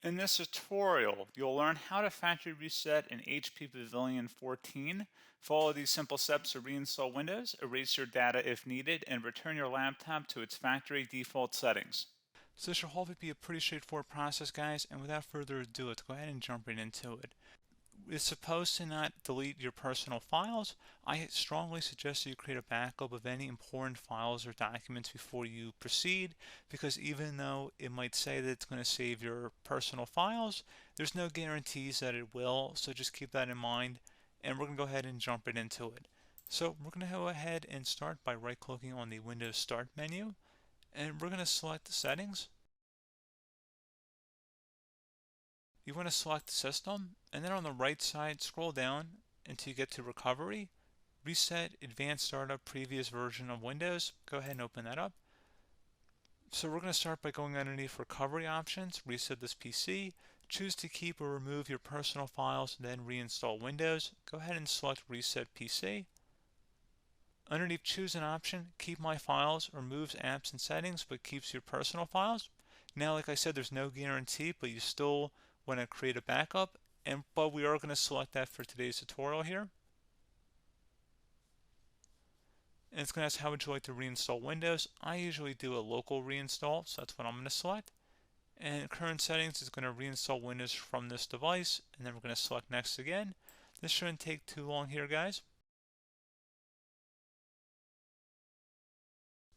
In this tutorial, you'll learn how to factory reset an HP Pavilion 14. Follow these simple steps to reinstall Windows, erase your data if needed, and return your laptop to its factory default settings. So this should hopefully be a pretty straightforward process, guys, and without further ado, let's go ahead and jump right into it. It's supposed to not delete your personal files. I strongly suggest that you create a backup of any important files or documents before you proceed, because even though it might say that it's going to save your personal files, there's no guarantees that it will, so just keep that in mind, and we're going to go ahead and jump right into it. So we're going to go ahead and start by right-clicking on the Windows Start menu, and we're going to select the settings. You want to select System, and then on the right side, scroll down until you get to Recovery. Reset Advanced Startup Previous Version of Windows. Go ahead and open that up. So we're going to start by going underneath Recovery Options, reset this PC, choose to keep or remove your personal files, then reinstall Windows. Go ahead and select Reset PC. Underneath Choose an option, Keep My Files removes apps and settings but keeps your personal files. Now, like I said, there's no guarantee, but you still want to create a backup, but we are going to select that for today's tutorial here. And it's going to ask how would you like to reinstall Windows. I usually do a local reinstall, so that's what I'm going to select. And current settings is going to reinstall Windows from this device, and then we're going to select next again. This shouldn't take too long here, guys.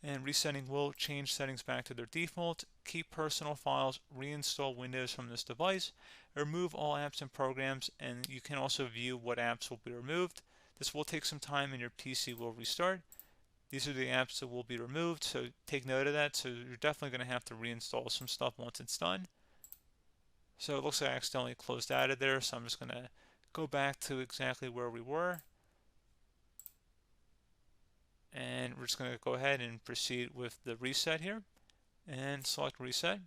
And resetting will change settings back to their default, keep personal files, reinstall Windows from this device, remove all apps and programs, and you can also view what apps will be removed. This will take some time and your PC will restart. These are the apps that will be removed, so take note of that. So you're definitely going to have to reinstall some stuff once it's done. So it looks like I accidentally closed out of there, so I'm just going to go back to exactly where we were. And we're just going to go ahead and proceed with the reset here and select reset.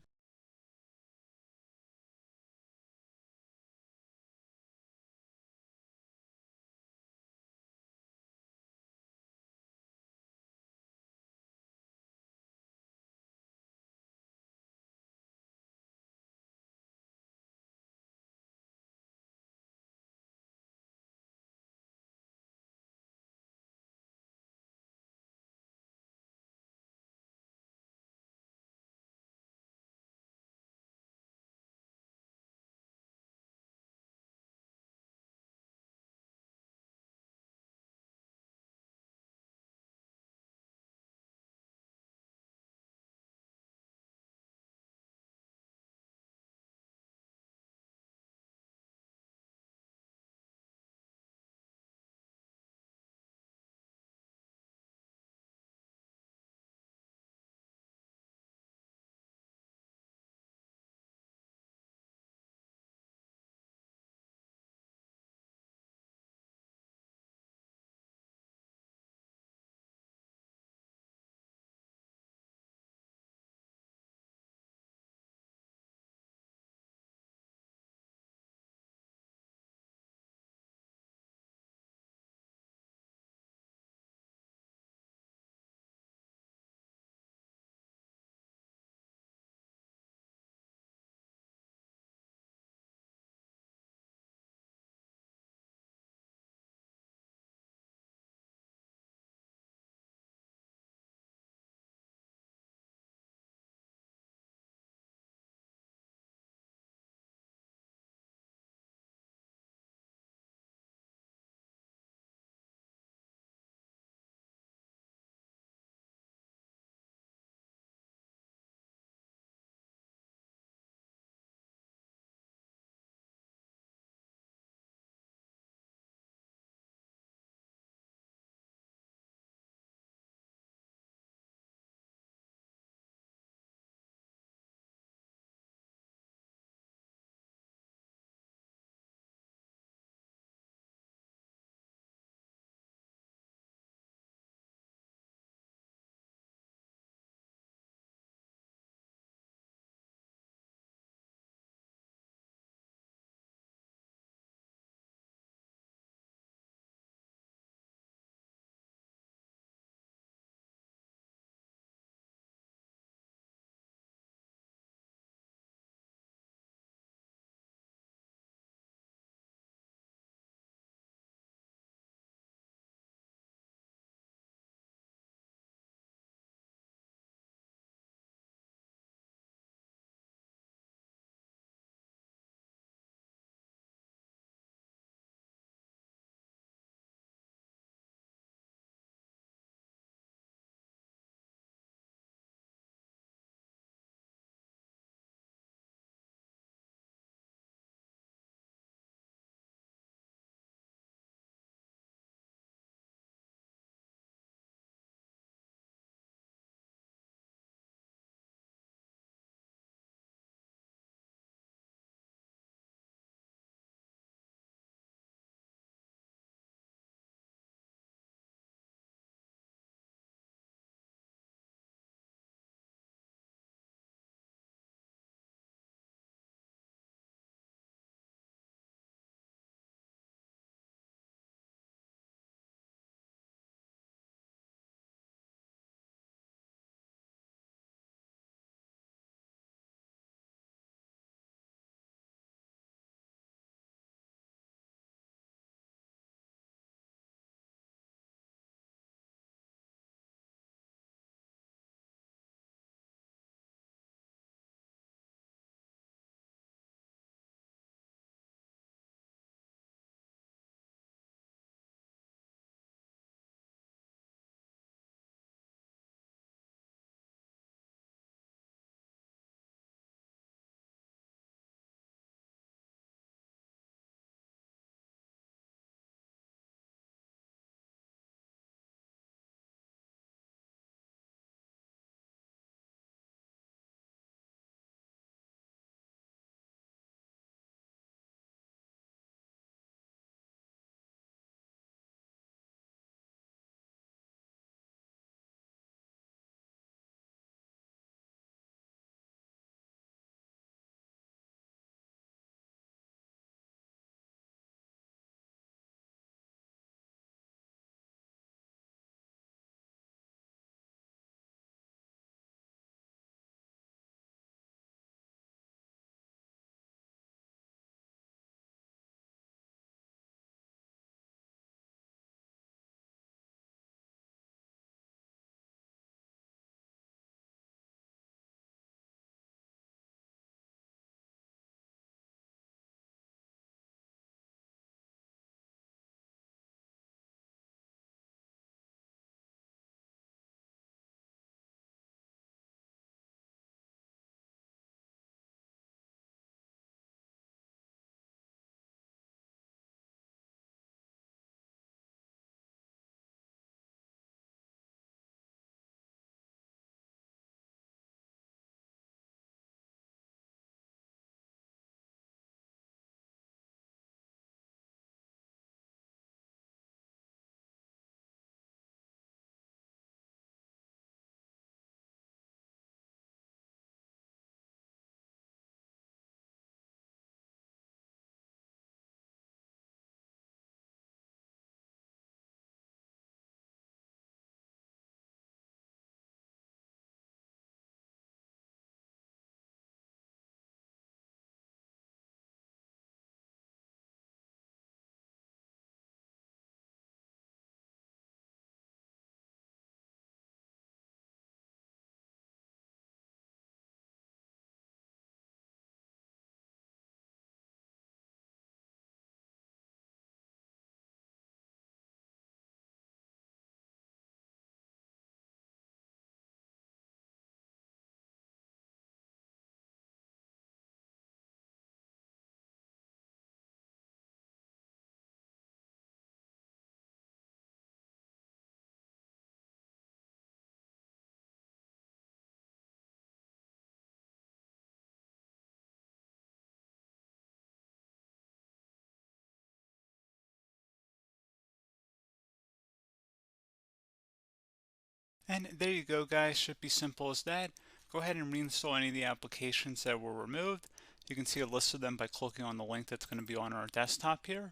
And there you go, guys. Should be simple as that. Go ahead and reinstall any of the applications that were removed. You can see a list of them by clicking on the link that's going to be on our desktop here.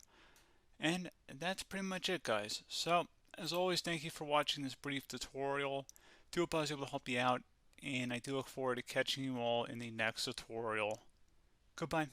And that's pretty much it, guys. So, as always, thank you for watching this brief tutorial. Do hope I was able to help you out, and I do look forward to catching you all in the next tutorial. Goodbye.